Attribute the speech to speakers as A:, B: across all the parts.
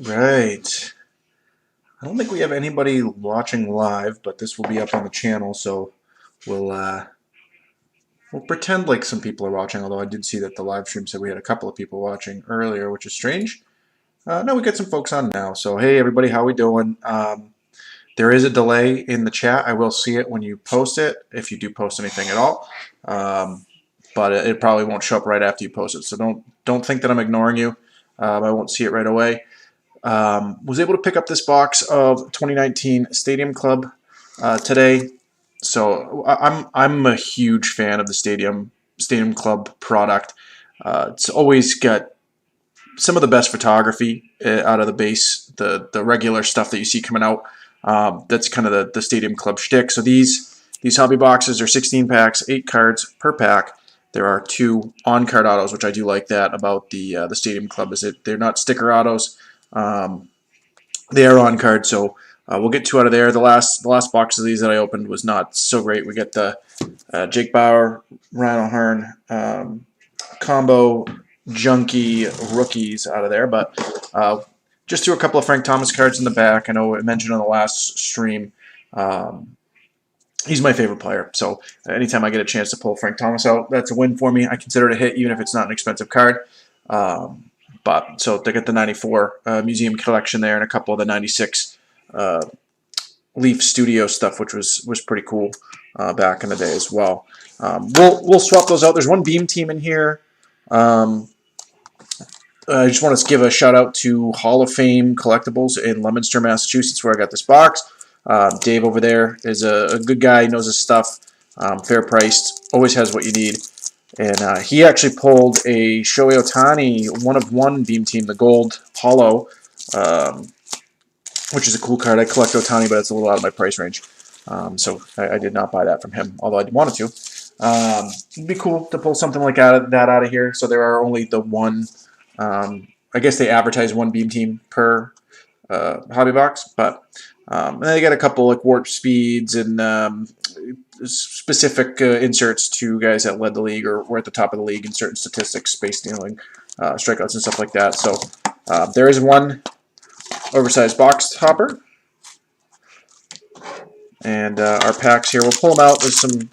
A: Right. I don't think we have anybody watching live, but this will be up on the channel, so we'll pretend like some people are watching. Although I did see that the live stream said we had a couple of people watching earlier, which is strange. No, we got some folks on now. So hey, everybody, how we doing? There is a delay in the chat. I will see it when you post it, if you do post anything at all. But it probably won't show up right after you post it. So don't think that I'm ignoring you. I won't see it right away. Was able to pick up this box of 2019 Stadium Club today. So I'm a huge fan of the Stadium Club product. It's always got some of the best photography out of the base, the regular stuff that you see coming out. That's kind of the Stadium Club shtick. So these hobby boxes are 16 packs, 8 cards per pack. There are 2 on-card autos, which I do like that about the Stadium Club, is that they're not sticker autos. They are on card, so we'll get 2 out of there. The last box of these that I opened was not so great. We get the Jake Bauer, Ryan O'Hearn combo junky rookies out of there, but just threw a couple of Frank Thomas cards in the back. I know I mentioned on the last stream. He's my favorite player, so anytime I get a chance to pull Frank Thomas out, that's a win for me. I consider it a hit, even if it's not an expensive card. But so they get the 94 museum collection there and a couple of the 96 Leaf Studio stuff, which was pretty cool back in the day as well. We'll swap those out. There's one Beam Team in here. I just want to give a shout out to Hall of Fame Collectibles in Leominster, Massachusetts, where I got this box. Dave over there is a good guy, knows his stuff, fair priced, always has what you need. And he actually pulled a Shohei Ohtani 1/1 Beam Team, the gold hollow, which is a cool card. I collect Ohtani, but it's a little out of my price range. So I did not buy that from him, although I wanted to. It'd be cool to pull something like that out of here. So there are only the one, I guess they advertise 1 Beam Team per hobby box, but and then they got a couple like warp speeds and specific inserts to guys that led the league or were at the top of the league in certain statistics, space stealing, strikeouts, and stuff like that. So there is one oversized box topper. And our packs here, we'll pull them out. There's some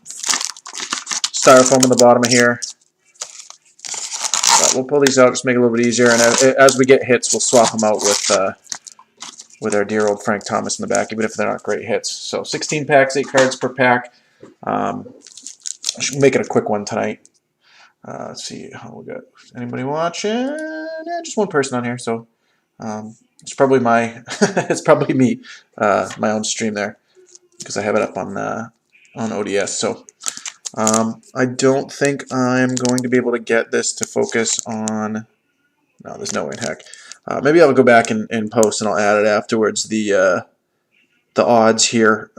A: styrofoam on the bottom of here. But we'll pull these out, just make it a little bit easier. And as we get hits, we'll swap them out with our dear old Frank Thomas in the back, even if they're not great hits. So 16 packs, 8 cards per pack. I should make it a quick one tonight. Let's see how we got. Anybody watching? Yeah, just one person on here, so it's probably it's probably me, my own stream there, because I have it up on ODS. So I don't think I'm going to be able to get this to focus on. No, there's no way in heck. Maybe I'll go back and post, and I'll add it afterwards. The odds here.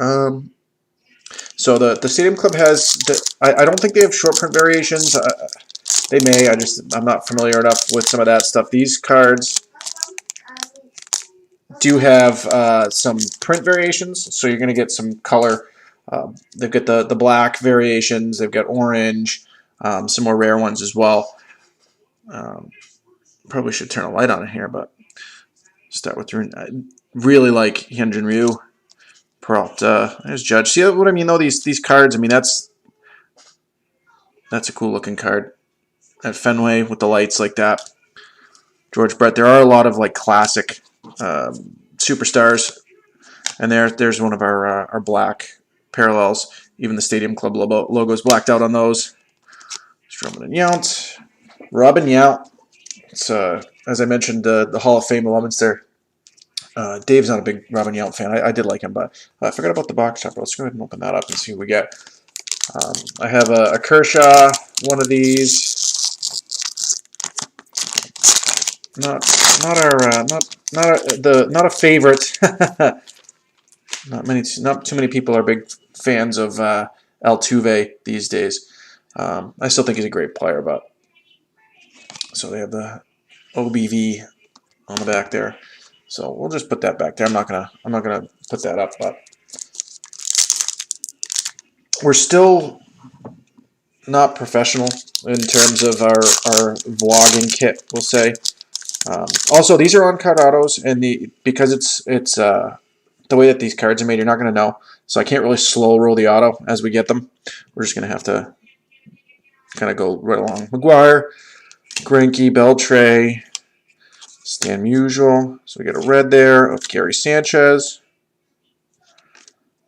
A: So the Stadium Club has. I don't think they have short print variations. They may. I'm not familiar enough with some of that stuff. These cards do have some print variations, so you're going to get some color. They've got the black variations. They've got orange. Some more rare ones as well. Probably should turn a light on in here, but start with Rune. I really like Hyunjin Ryu. Peralta. There's Judge. See what I mean, though? These cards, I mean, that's a cool looking card. At Fenway with the lights like that. George Brett. There are a lot of like classic superstars, and there's one of our black parallels. Even the Stadium Club logo is blacked out on those. Stroman and Yount. Robin Yount. It's as I mentioned, the Hall of Fame of Leominster. Dave's not a big Robin Yount fan. I did like him, but I forgot about the box topper. Let's go ahead and open that up and see what we get. I have a Kershaw, one of these. Not a favorite. Not too many people are big fans of Altuve these days. I still think he's a great player, but so they have the OBV on the back there. So we'll just put that back there. I'm not gonna put that up, but we're still not professional in terms of our vlogging kit, we'll say. Also, these are on-card autos, and because it's the way that these cards are made, you're not going to know. So I can't really slow roll the auto as we get them. We're just going to have to kind of go right along. McGuire, Greinke, Beltre, Stan Musial. So we get a red there of Gary Sanchez.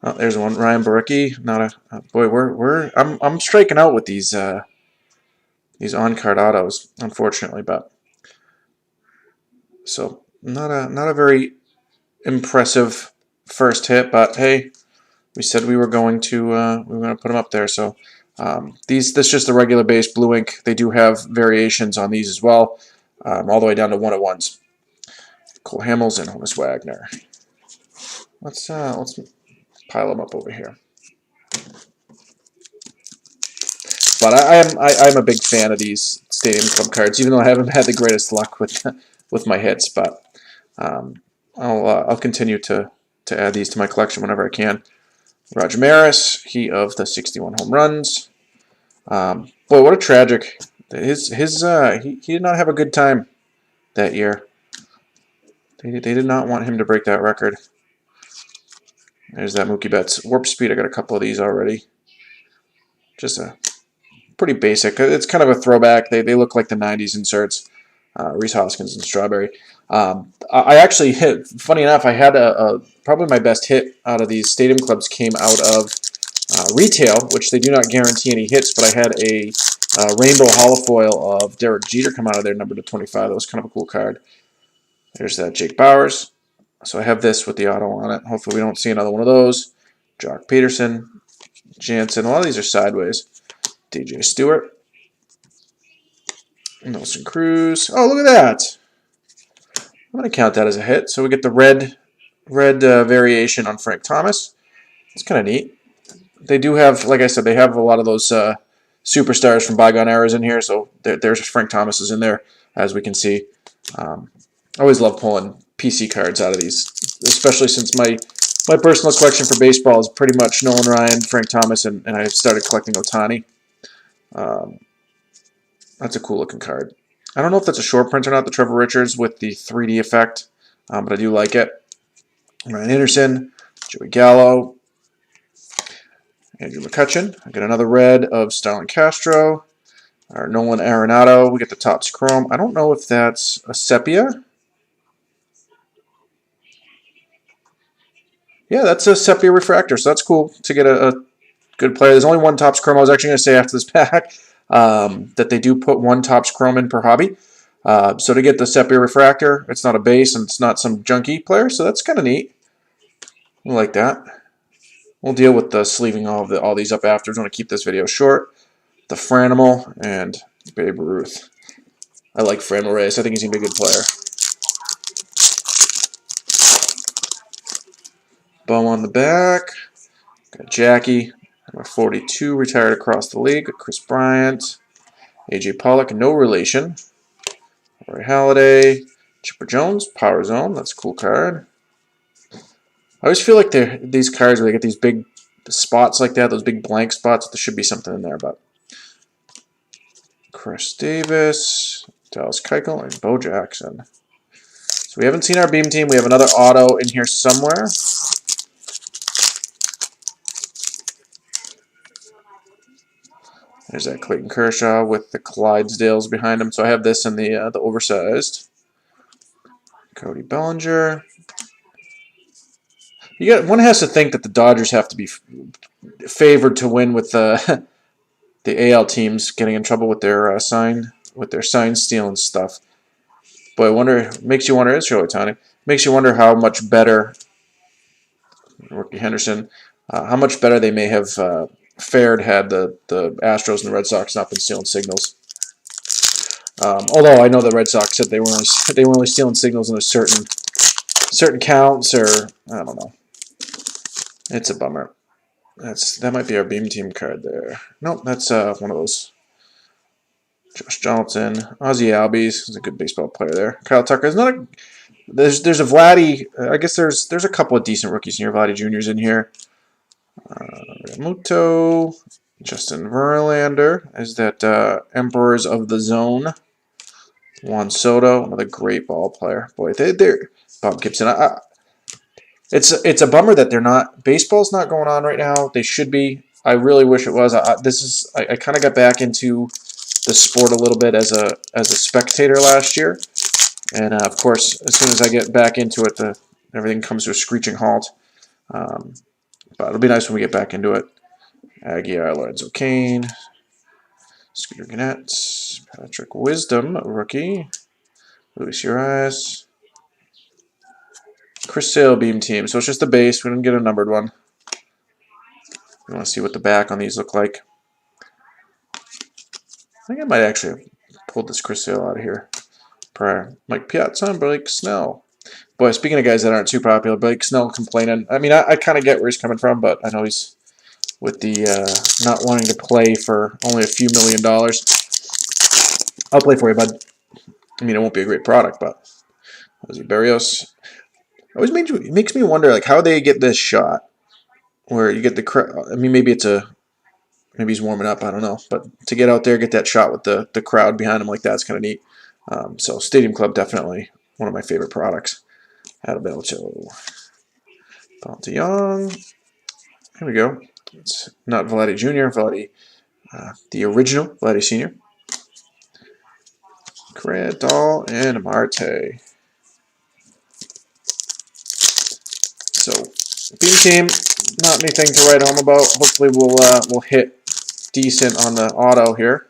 A: Oh, there's one. Ryan Barecki. Not a boy. I'm striking out with these on-card autos, unfortunately, but so not a very impressive first hit, but hey, we said we were going to put them up there. So this is just the regular base blue ink. They do have variations on these as well, all the way down to 101s. Cole Hamels and Honus Wagner. Let's pile them up over here. But I'm a big fan of these Stadium Club cards, even though I haven't had the greatest luck with my hits. But I'll continue to add these to my collection whenever I can. Roger Maris, he of the 61 home runs. Boy, what a tragic! He did not have a good time that year. They did not want him to break that record. There's that Mookie Betts Warp Speed. I got a couple of these already. Just a pretty basic. It's kind of a throwback. They look like the 90s inserts. Rhys Hoskins and Strawberry. I actually hit, funny enough, I had probably my best hit out of these Stadium Clubs came out of retail, which they do not guarantee any hits, but I had a rainbow holofoil of Derek Jeter come out of there, number to 25. That was kind of a cool card. There's that Jake Bowers. So I have this with the auto on it. Hopefully we don't see another one of those. Jock Peterson, Jansen. A lot of these are sideways. DJ Stewart. Nelson Cruz. Oh, look at that. I'm going to count that as a hit. So we get the red variation on Frank Thomas. It's kind of neat. They do have, like I said, they have a lot of those superstars from bygone eras in here. So there's Frank Thomas is in there, as we can see. I always love pulling PC cards out of these, especially since my personal collection for baseball is pretty much Nolan Ryan, Frank Thomas, and I've started collecting Ohtani. That's a cool looking card. I don't know if that's a short print or not, the Trevor Richards with the 3D effect, but I do like it. Ryan Anderson, Joey Gallo, Andrew McCutchen. I got another red of Starlin Castro. Our Nolan Arenado. We get the Topps Chrome. I don't know if that's a sepia. Yeah, that's a sepia refractor, so that's cool to get a good player. There's only one Topps Chrome. I was actually going to say after this pack that they do put one Topps Chrome in per hobby. So to get the sepia refractor, it's not a base and it's not some junky player, so that's kind of neat. I like that. We'll deal with the sleeving all these up after. I want to keep this video short. The Franimal and Babe Ruth. I like Franmil Reyes. I think he's going to be a good player. Bow on the back. Got Jackie. Number 42 retired across the league. Chris Bryant. AJ Pollock, no relation. Roy Halladay. Chipper Jones, Power Zone. That's a cool card. I always feel like these cards where they get these big spots like that, those big blank spots, there should be something in there. But Chris Davis, Dallas Keuchel, and Bo Jackson. So we haven't seen our beam team. We have another auto in here somewhere. There's that Clayton Kershaw with the Clydesdales behind him. So I have this in the oversized. Cody Bellinger. One has to think that the Dodgers have to be favored to win with the AL teams getting in trouble with their sign stealing stuff. Boy, makes you wonder. It's really Ohtani. Makes you wonder how much better Ricky Henderson, how much better they may have fared had the Astros and the Red Sox not been stealing signals. Although I know the Red Sox said they were only stealing signals in a certain counts, or I don't know. It's a bummer. That might be our beam team card there. Nope, that's one of those. Josh Johnson, Ozzie Albies is a good baseball player there. Kyle Tucker is not a. There's a Vladdy. I guess there's a couple of decent rookies in here. Vladdy Jr.'s in here. Muto, Justin Verlander is that Emperors of the Zone. Juan Soto, another great ball player. Boy, they're Bob Gibson. It's a bummer that they're not. Baseball's not going on right now. They should be. I really wish it was. I kind of got back into the sport a little bit as a spectator last year, and of course, as soon as I get back into it, everything comes to a screeching halt. Um, but it'll be nice when we get back into it. Aguilar, Lorenzo Kane, Scooter Gannett, Patrick Wisdom, rookie, Luis Urias, Chris Sale beam team. So it's just the base. We didn't get a numbered one. We want to see what the back on these look like. I think I might actually have pulled this Chris Sale out of here prior. Mike Piazza and Blake Snell. Boy, speaking of guys that aren't too popular, Blake Snell complaining. I mean, I kind of get where he's coming from, but I know he's with the not wanting to play for only a few $1,000,000. I'll play for you, bud. I mean, it won't be a great product, but Jose Barrios. It makes me wonder, like, how they get this shot where you get the crowd. I mean, maybe he's warming up. I don't know, but to get out there, get that shot with the crowd behind him like that's kind of neat. So Stadium Club, definitely one of my favorite products. Adalberto, Ponte Young. Here we go. It's not Vladdy Jr., Vladdy, the original Vladdy Sr. Correa, Dahl, and Marte. So, beam team, not anything to write home about. Hopefully we'll hit decent on the auto here.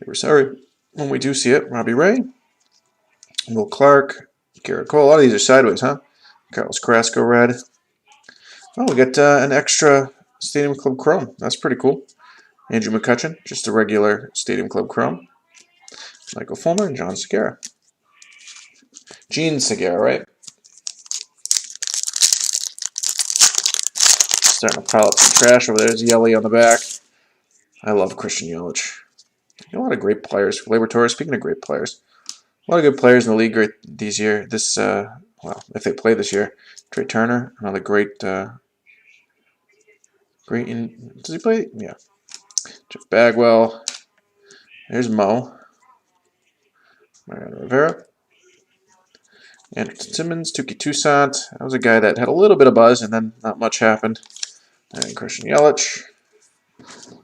A: We're sorry when we do see it. Robbie Ray, Will Clark, Garrett Cole. A lot of these are sideways, huh? Carlos Carrasco red. Oh, we got an extra Stadium Club Chrome. That's pretty cool. Andrew McCutchen, just a regular Stadium Club Chrome. Michael Fulmer and John Segura. Gene Segura, right? Starting to pile up some trash over there. There's Yelly on the back. I love Christian Yelich. A lot of great players. Labor Torres, speaking of great players. A lot of good players in the league this year. Well, if they play this year. Trey Turner, another great, does he play? Yeah. Jeff Bagwell. There's Mo. Mariano Rivera. Anderson Simmons, Tuki Toussaint. That was a guy that had a little bit of buzz and then not much happened. And Christian Yelich.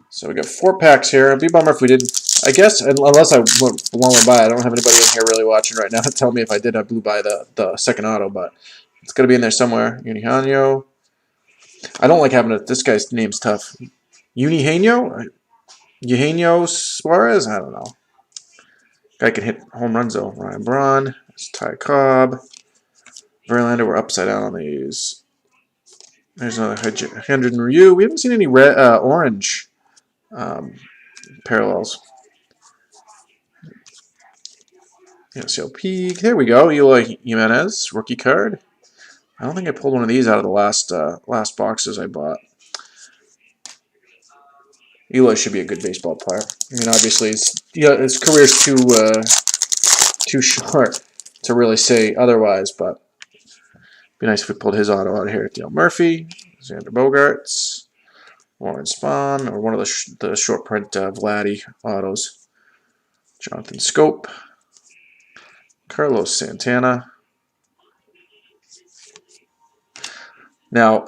A: So we got 4 packs here. It'd be a bummer if we didn't. I guess, unless I went blown by, I don't have anybody in here really watching right now to tell me if I did. I blew by the second auto, but it's going to be in there somewhere. Eugenio. I don't like having this guy's name's tough. Eugenio Suarez? I don't know. Guy can hit home runs, though. Ryan Braun. It's Ty Cobb. Verlander, we're upside down on these. There's another Hendren Ryu. We haven't seen any red, orange parallels. SLP. There we go. Eloy Jimenez, rookie card. I don't think I pulled one of these out of the last boxes I bought. Eloy should be a good baseball player. I mean, obviously, his career's too short to really say otherwise, but it'd be nice if we pulled his auto out of here. Dale Murphy, Xander Bogaerts, Warren Spahn, or one of the short print Vladdy autos. Jonathan Scope, Carlos Santana. Now,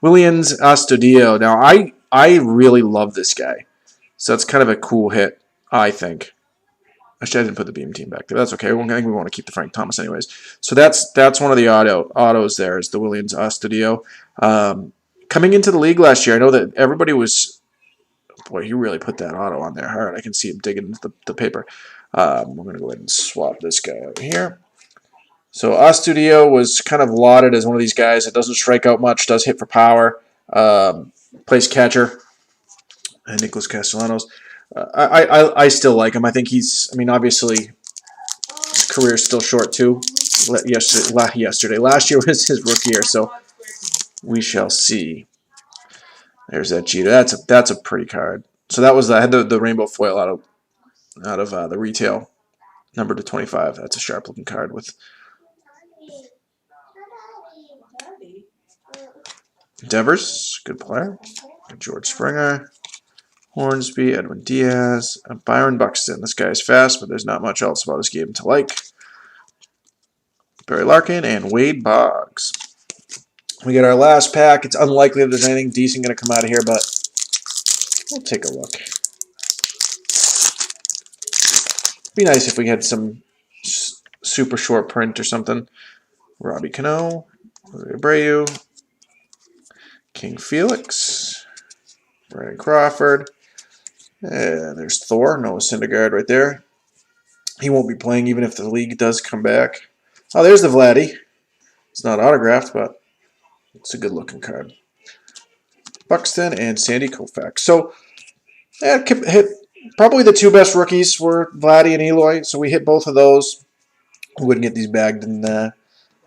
A: Willians Astudillo. Now, I really love this guy. So it's kind of a cool hit, I think. Actually, I didn't put the beam team back there. That's okay. I think we want to keep the Frank Thomas anyways. So that's one of the autos there is the Willians Astudillo. Coming into the league last year, I know that everybody was, boy, he really put that auto on there hard. I can see him digging into the paper. We're going to go ahead and swap this guy over here. So Astudillo was kind of lauded as one of these guys that doesn't strike out much, does hit for power, plays catcher. And Nicholas Castellanos. I still like him. I think obviously his career is still short too. Last year was his rookie year, so we shall see. There's that Jeter. That's a pretty card. So that was I had the rainbow foil out of the retail number to 25. That's a sharp looking card with Devers, good player. George Springer, Hornsby, Edwin Diaz, Byron Buxton. This guy's fast, but there's not much else about this game to like. Barry Larkin and Wade Boggs. We get our last pack. It's unlikely that there's anything decent going to come out of here, but we'll take a look. It'd be nice if we had some super short print or something. Robbie Cano, Abreu, King Felix, Brandon Crawford. And there's Thor, Noah Syndergaard right there. He won't be playing even if the league does come back. Oh, there's the Vladdy. It's not autographed, but it's a good-looking card. Buxton and Sandy Koufax. So, yeah, hit probably the two best rookies were Vladdy and Eloy. So we hit both of those. We wouldn't get these bagged and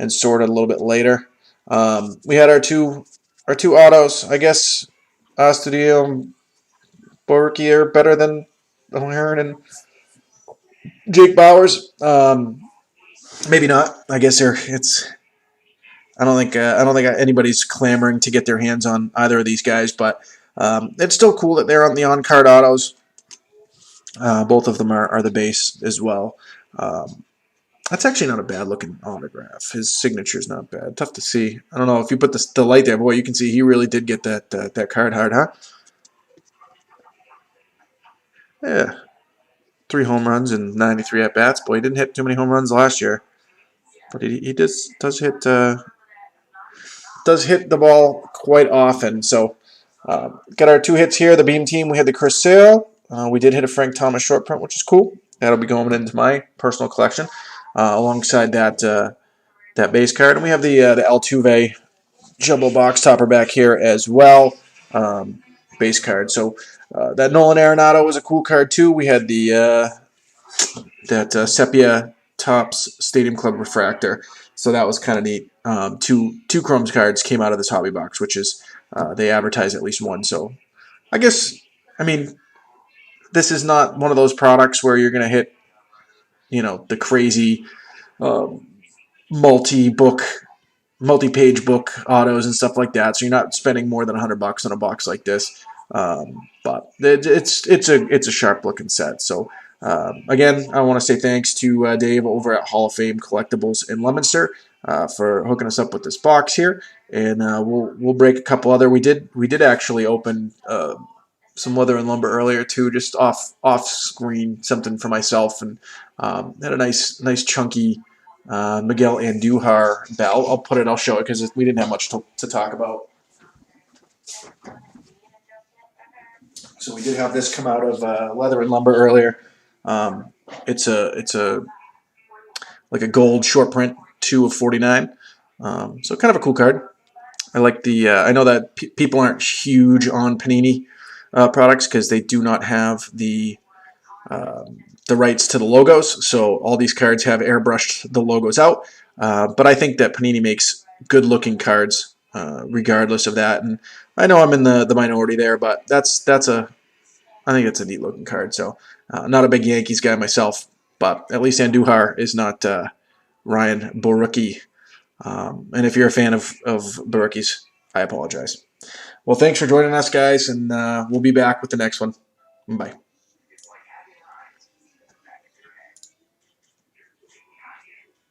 A: sorted a little bit later. We had our two autos. I guess Astudillo, Borky are better than O'Hearn and Jake Bowers. Maybe not. I guess it's. I don't think anybody's clamoring to get their hands on either of these guys, but it's still cool that they're on the on-card autos. Both of them are the base as well. That's actually not a bad-looking autograph. His signature's not bad. Tough to see. I don't know if you put the light there, boy, you can see he really did get that card hard, huh? Yeah. 3 home runs and 93 at-bats. Boy, he didn't hit too many home runs last year. But he does hit the ball quite often. So got our 2 hits here. The Beam team, we had the Chris Sale. We did hit a Frank Thomas short print, which is cool. That'll be going into my personal collection alongside that base card. And we have the Altuve jumbo box topper back here as well, base card. So that Nolan Arenado was a cool card too. We had the that Sepia Topps Stadium Club refractor. So that was kind of neat. Two Chromes cards came out of this hobby box, which is they advertise at least one. So I guess, I mean, this is not one of those products where you're going to hit, the crazy multi-page book autos and stuff like that. So you're not spending more than $100 on a box like this. But it's a sharp looking set. So again, I want to say thanks to Dave over at Hall of Fame Collectibles in Leominster for hooking us up with this box here, and we'll break a couple other. We did actually open some Leather and Lumber earlier too, just off screen, something for myself, and had a nice chunky Miguel Andujar bell. I'll show it because we didn't have much to talk about. So we did have this come out of Leather and Lumber earlier. It's a like a gold short print 2 of 49. So kind of a cool card. I like the. I know that people aren't huge on Panini products because they do not have the rights to the logos. So all these cards have airbrushed the logos out. But I think that Panini makes good-looking cards regardless of that. And I know I'm in the minority there, but I think it's a neat-looking card. So not a big Yankees guy myself, but at least Andujar is not Ryan Borucki. And if you're a fan of Borucki's, I apologize. Well, thanks for joining us, guys, and we'll be back with the next one. Bye.